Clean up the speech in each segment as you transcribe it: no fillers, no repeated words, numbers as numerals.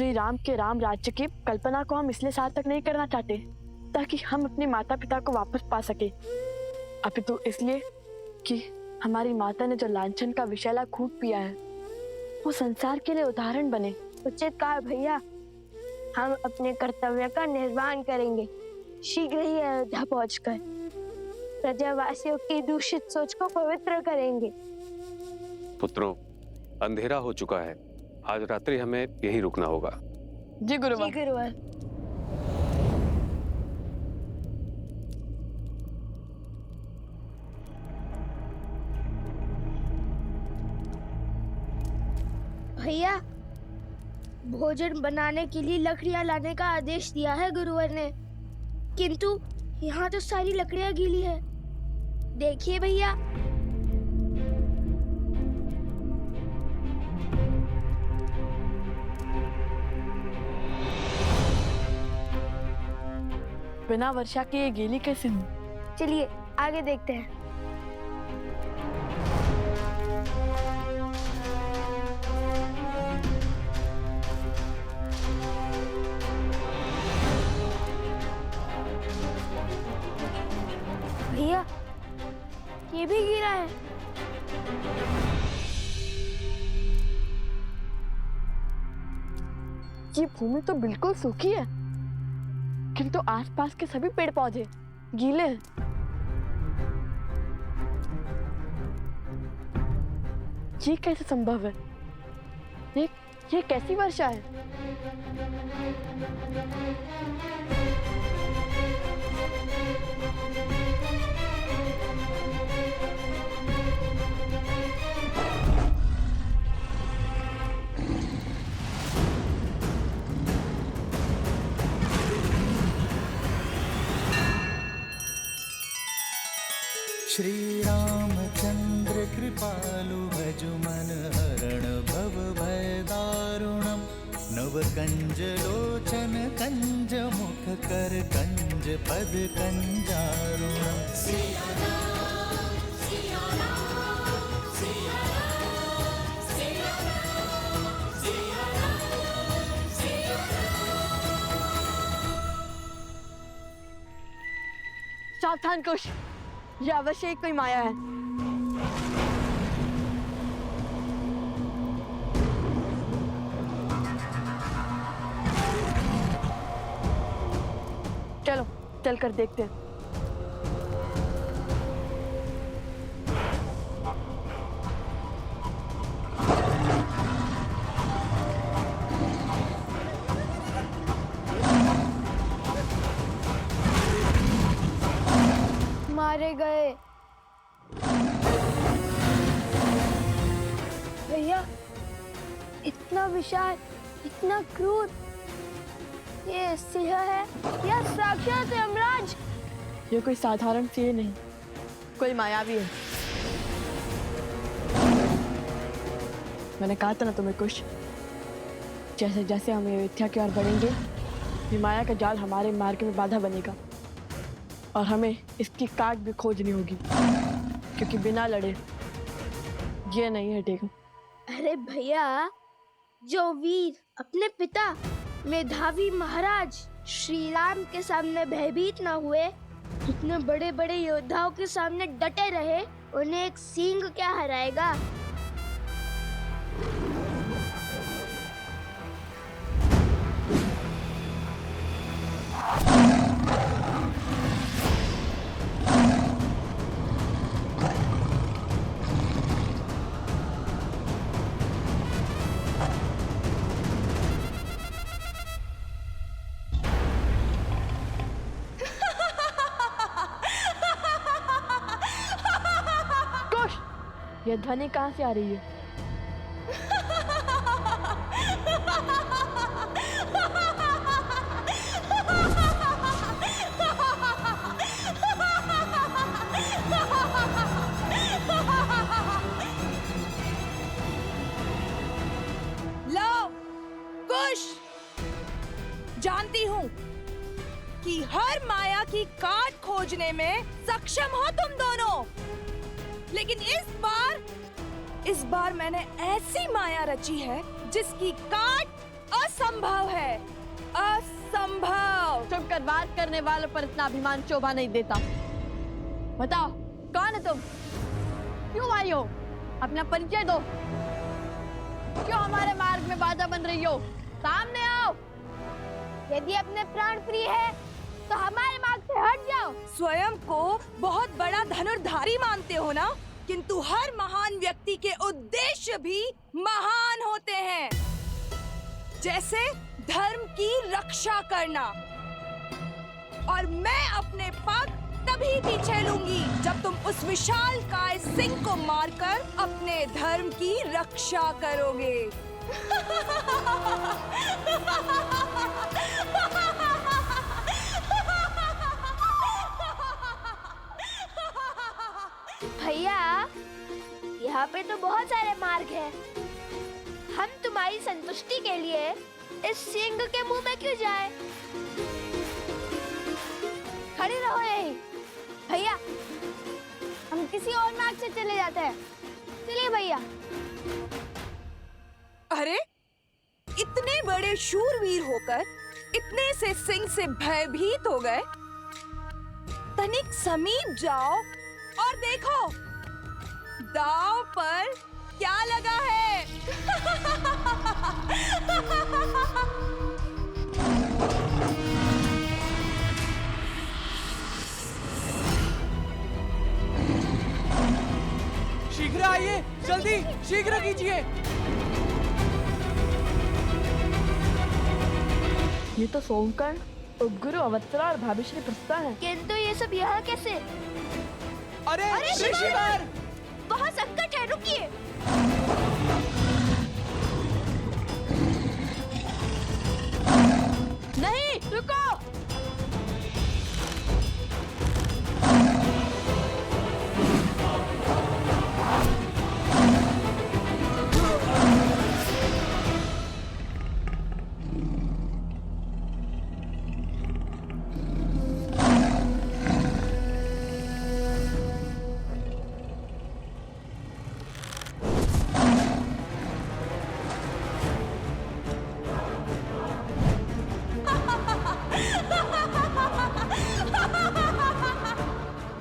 श्री राम के राम राज्य की कल्पना को हम इसलिए सार्थक नहीं करना चाहते ताकि हम अपने माता पिता को वापस पा सके, अपितु इसलिए कि हमारी माता ने जो लांछन का विषैला खून पिया है वो संसार के लिए उदाहरण बने। उचित कहा भैया, हम अपने कर्तव्य का निर्वहन करेंगे। शीघ्र ही अयोध्या पहुंचकर प्रजावासियों की दूषित सोच को पवित्र करेंगे। पुत्रों, अंधेरा हो चुका है, आज रात्रि हमें यहीं रुकना होगा। जी गुरुवर। जी गुरुवर। भैया, भोजन बनाने के लिए लकड़ियां लाने का आदेश दिया है गुरुवर ने, किंतु यहाँ तो सारी लकड़ियां गीली है। देखिए भैया। बिना वर्षा के ये गीली कैसे हुई? चलिए आगे देखते हैं। भैया, ये भी गिरा है। ये भूमि तो बिल्कुल सूखी है, किंतु आसपास के सभी पेड़ पौधे गीले हैं। ये कैसे संभव है? ये कैसी वर्षा है? श्री रामचंद्र कृपालु भजु मन हरण भव भय दारुणम। नव कंज लोचन कंज मुख कर कंज पद कंजारुणम। सावधान कुश, ये अवश्य ही कोई माया है। चलो चलकर देखते हैं। मारे गए। भैया, इतना विशाल, इतना क्रूर, ये सिंह है या साक्षात यमराज? ये कोई साधारण सिंह नहीं, कोई मायावी है। मैंने कहा था ना तुम्हें कुछ, जैसे जैसे हम अयोध्या की ओर बढ़ेंगे ये माया का जाल हमारे मार्ग में बाधा बनेगा और हमें इसकी काट भी खोजनी होगी, क्योंकि बिना लड़े ये नहीं हटेगा। अरे भैया, जो वीर अपने पिता मेधावी महाराज श्री राम के सामने भयभीत न हुए, इतने बड़े बड़े योद्धाओं के सामने डटे रहे, उन्हें एक सींग क्या हराएगा? यह ध्वनि कहाँ से आ रही है? लो, कुश, जानती हूँ कि हर माया की काट खोजने में सक्षम हो तुम दोनों, लेकिन इस बार मैंने ऐसी माया रची है जिसकी काट असंभव है, असंभव। चुप कर, बात करने वालों पर इतना अभिमान शोभा नहीं देता। बताओ कौन है तुम, क्यों आई हो, अपना परिचय दो, क्यों हमारे मार्ग में बाधा बन रही हो, सामने आओ। यदि अपने प्राण प्रिय है तो हमारे मार्ग से हट जाओ। स्वयं को बहुत बड़ा धनुर्धारी मानते हो ना, किंतु हर महान व्यक्ति के उद्देश्य भी महान होते हैं, जैसे धर्म की रक्षा करना। और मैं अपने पग तभी पीछे लूंगी जब तुम उस विशालकाय सिंह को मारकर अपने धर्म की रक्षा करोगे। भैया, यहाँ पे तो बहुत सारे मार्ग हैं। हम तुम्हारी संतुष्टि के लिए इस सिंह के मुंह में क्यों जाएं? खड़े रहो यहीं। भैया, हम किसी और मार्ग से चले जाते हैं। चलिए भैया। अरे, इतने बड़े शूरवीर होकर इतने से सिंह से भयभीत हो गए। तनिक समीप जाओ और देखो दांव पर क्या लगा है। शीघ्र आइए, जल्दी शीघ्र कीजिए। ये तो सोमकर्ण, उपगुरु अवत्सरा और भाभीश्री प्रस्ता है। किंतु ये सब यहाँ कैसे? अरे ऋषिवर! बहुत संकट है, रुकिए। नहीं, रुको।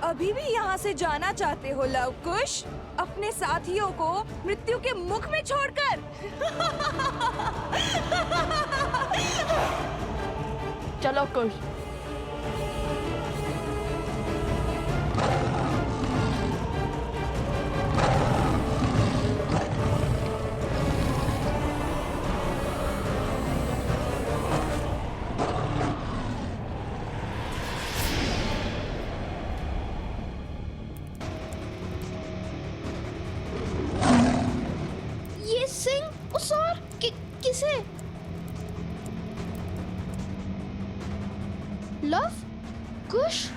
अभी भी यहाँ से जाना चाहते हो लवकुश, अपने साथियों को मृत्यु के मुख में छोड़कर? चलो कुश। ये सिंह उस और किसे? लव कुश?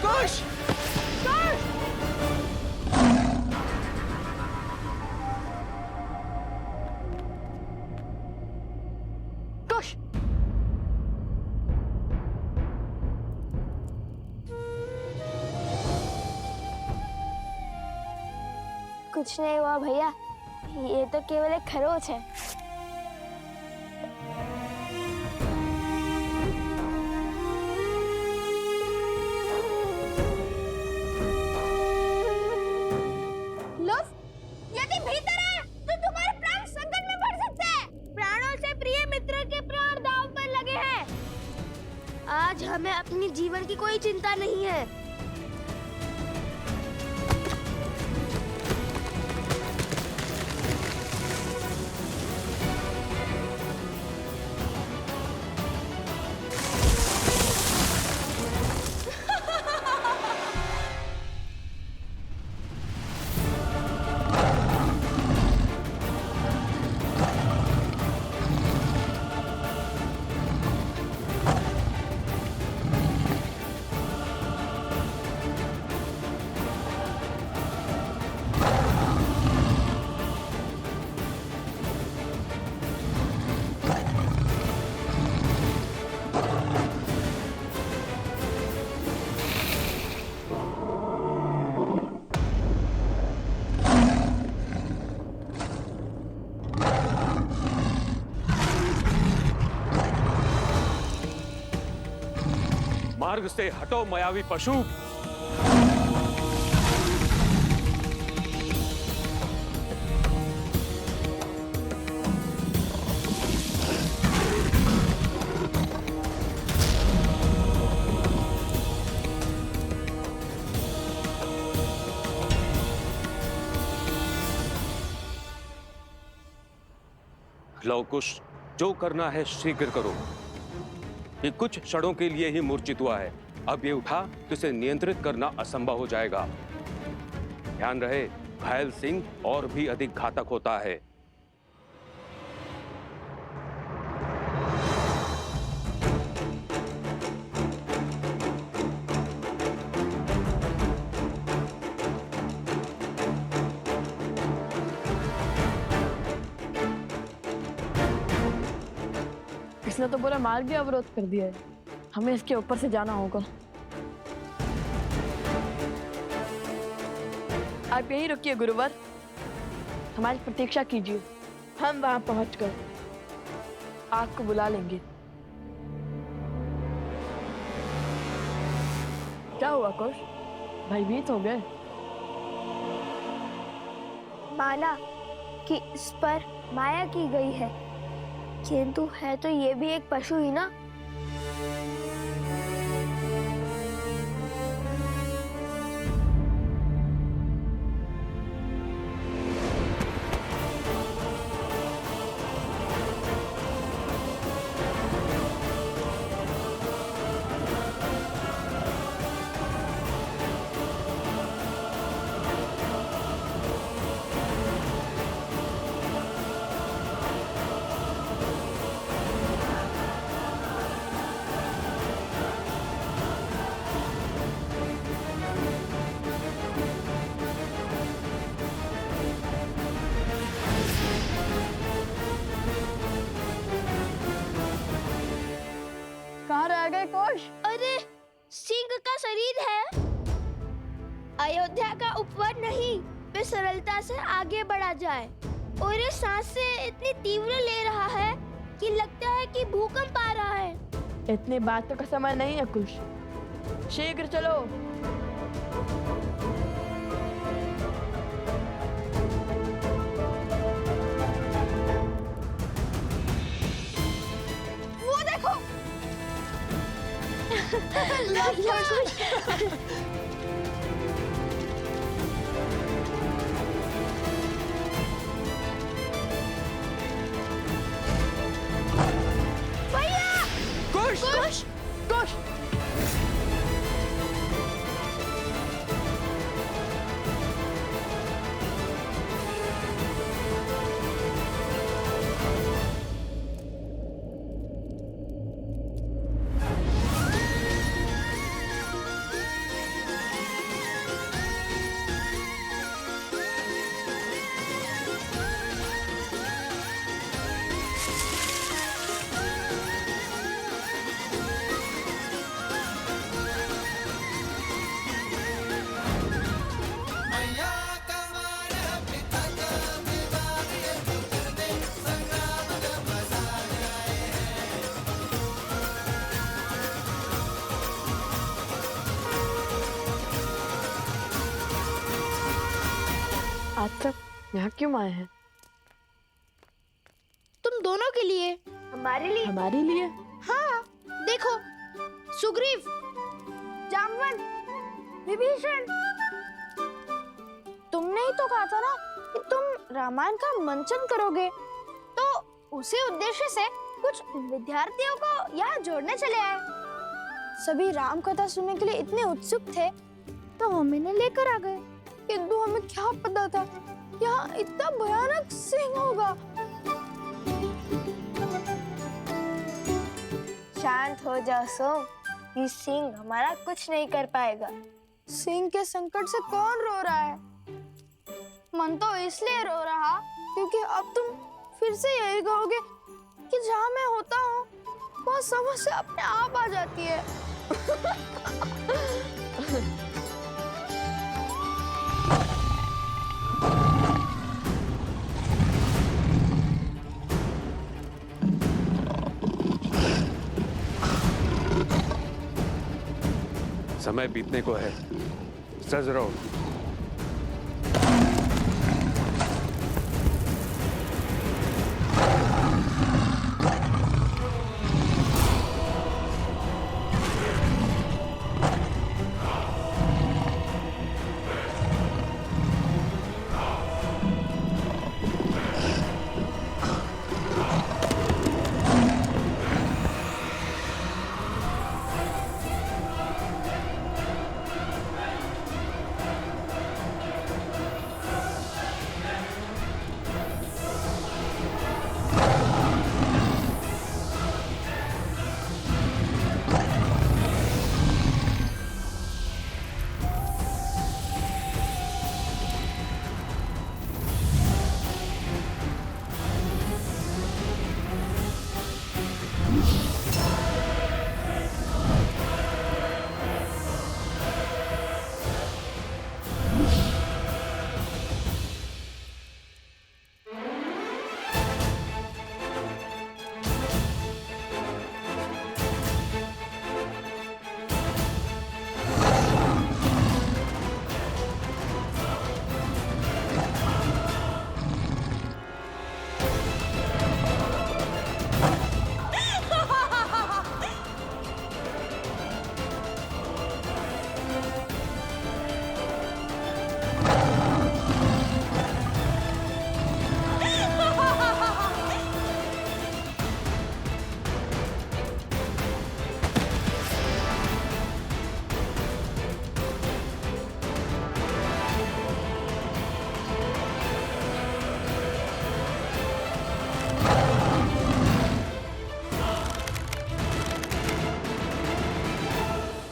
कुश! कुश! कुछ नहीं हुआ भैया, ये तो केवल एक खरोच है। लव, यदि भीतर है तो तुम्हारे प्राण संकट में पड़ सकते हैं। प्राणों से प्रिय मित्र के प्राण दांव पर लगे हैं। आज हमें अपनी जीवन की कोई चिंता नहीं है। मार्ग से हटो मायावी पशु। लव कुश, जो करना है शीघ्र करो। ये कुछ क्षणों के लिए ही मूर्छित हुआ है, अब ये उठा तो इसे नियंत्रित करना असंभव हो जाएगा। ध्यान रहे, घायल सिंह और भी अधिक घातक होता है। इसने तो पूरा मार्ग भी अवरोध कर दिया है, हमें इसके ऊपर से जाना होगा। आप यहीं रुकिए गुरुवर, हमारी प्रतीक्षा कीजिए, हम वहां पहुंचकर आपको बुला लेंगे। क्या हुआ कुश, भयभीत हो गए? माना कि इस पर माया की गई है, किंतु है तो ये भी एक पशु ही ना। कहाँ रह गए कुश? अरे सिंह का शरीर है, अयोध्या का उपवर नहीं, वे सरलता से आगे बढ़ा जाए और ये सांसें इतनी तीव्र ले रहा है कि लगता है कि भूकंप आ रहा है। इतनी बातों का समय नहीं है कुश, शीघ्र चलो। वो देखो भैया, कुश कुश कुश, आप सब यहाँ क्यों आए हैं? तुम दोनों के लिए, हमारे लिए। हमारे लिए? हाँ, देखो, सुग्रीव, जामवन, विभीषण, तुमने ही तो कहा था ना कि तुम रामायण का मंचन करोगे, तो उसी उद्देश्य से कुछ विद्यार्थियों को यहाँ जोड़ने चले आए। सभी राम कथा सुनने के लिए इतने उत्सुक थे, तो हम इन्हें लेकर आ गए, किंतु हमें क्या पता था यहाँ इतना भयानक सिंह होगा। शांत हो जाओ सोम, ये सिंह हमारा कुछ नहीं कर पाएगा। सिंह के संकट से कौन रो रहा है? मन तो इसलिए रो रहा क्योंकि अब तुम फिर से यही कहोगे कि जहाँ मैं होता हूँ वो समस्या अपने आप आ जाती है। समय बीतने को है, सज रहो।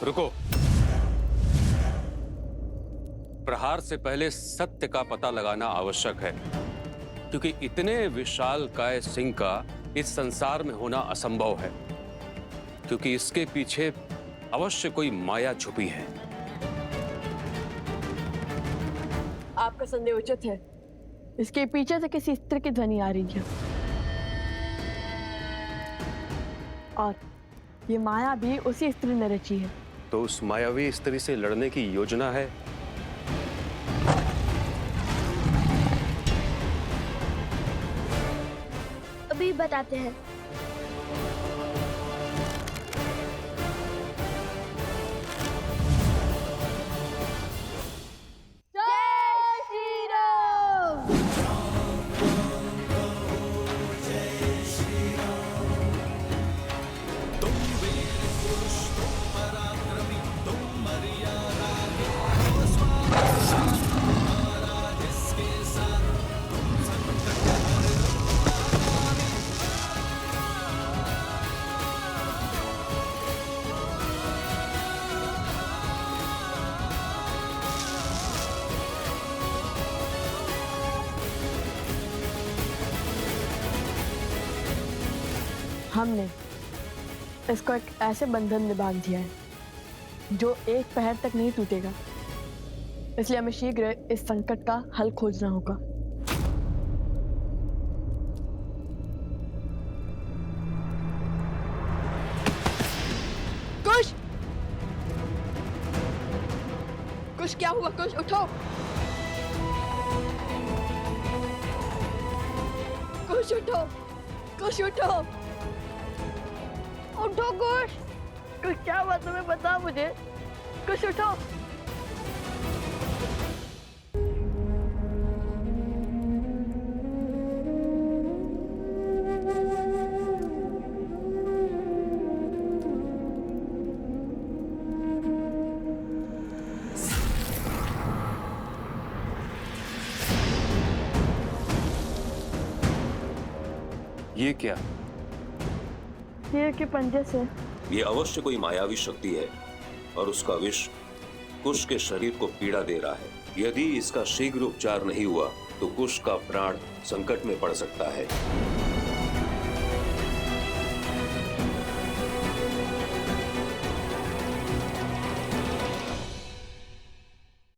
रुको। प्रहार से पहले सत्य का पता लगाना आवश्यक है, क्योंकि इतने विशालकाय सिंह का इस संसार में होना असंभव है, क्योंकि इसके पीछे अवश्य कोई माया छुपी है। आपका संदेह उचित है। इसके पीछे से किसी स्त्री की ध्वनि आ रही है, और ये माया भी उसी स्त्री ने रची है। तो उस मायावी स्त्री से लड़ने की योजना है। अभी बताते हैं। जय श्री राम। हमने इसको एक ऐसे बंधन में बांध दिया है जो एक पहर तक नहीं टूटेगा, इसलिए हमें शीघ्र इस संकट का हल खोजना होगा। कुश! कुश, क्या हुआ? कुश, उठो! कुश, उठो! कुश, उठो! उठो कुश! कुश, क्या हुआ तुम्हें? बता मुझे। कुश, उठो! ये क्या? शेर के पंजे से। ये अवश्य कोई मायावी शक्ति है और उसका विष कुश के शरीर को पीड़ा दे रहा है। यदि इसका शीघ्र उपचार नहीं हुआ तो कुश का प्राण संकट में पड़ सकता है।